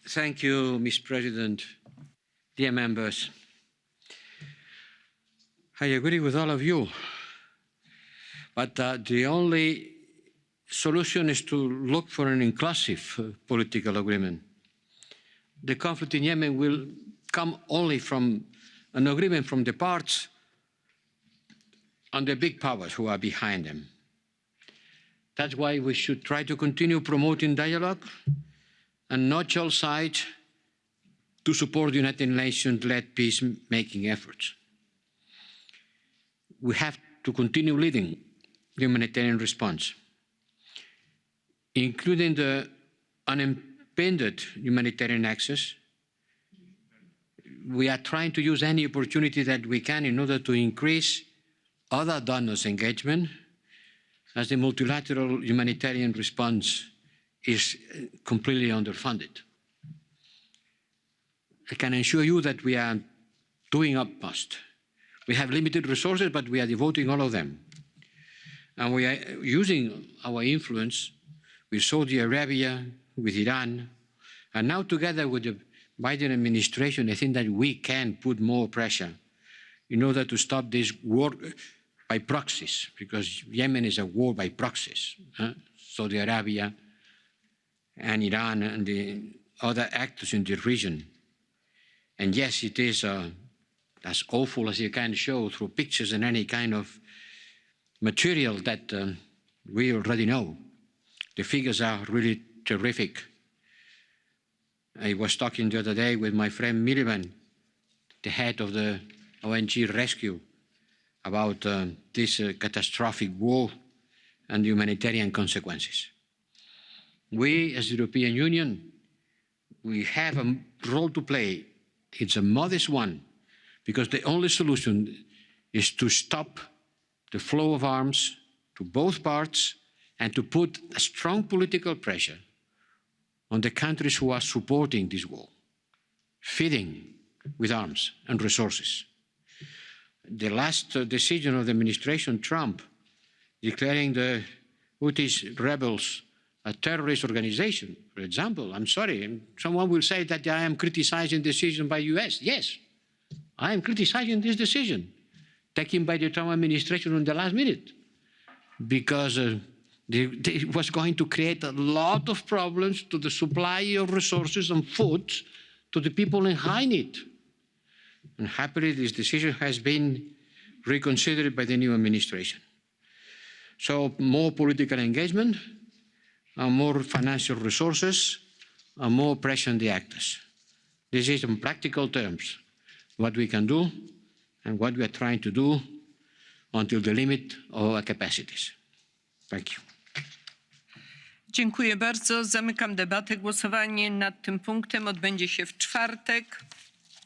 Thank you, Ms. President. Dear members, I agree with all of you, but the only solution is to look for an inclusive political agreement. The conflict in Yemen will come only from an agreement from the parts and the big powers who are behind them. That's why we should try to continue promoting dialogue and nudge all sides to support the United Nations-led peacemaking efforts. We have to continue leading the humanitarian response, including the unimpeded humanitarian access. We are trying to use any opportunity that we can in order to increase other donors' engagement, as the multilateral humanitarian response is completely underfunded. I can assure you that we are doing our best. We have limited resources, but we are devoting all of them. And we are using our influence with Saudi Arabia, with Iran, and now together with the Biden administration, I think that we can put more pressure in order to stop this war by proxies, because Yemen is a war by proxies. Saudi Arabia and Iran and the other actors in the region. And yes, it is as awful as you can show through pictures and any kind of material that we already know. The figures are really terrific. I was talking the other day with my friend Miliband, the head of the ONG Rescue, about this catastrophic war and the humanitarian consequences. We, as the European Union, we have a role to play. It's a modest one, because the only solution is to stop the flow of arms to both parts and to put a strong political pressure on the countries who are supporting this war, feeding with arms and resources. The last decision of the administration Trump, declaring the Houthi rebels a terrorist organization, for example, I'm sorry, someone will say that I am criticizing the decision by the US. Yes, I am criticizing this decision taken by the Trump administration in the last minute, because it was going to create a lot of problems to the supply of resources and food to the people in high need. And happily, this decision has been reconsidered by the new administration. So more political engagement, and more financial resources, and more pressure on the actors. This is, in practical terms, what we can do and what we are trying to do until the limit of our capacities. Thank you. Dziękuję bardzo. Zamykam debatę. Głosowanie nad tym punktem odbędzie się w czwartek.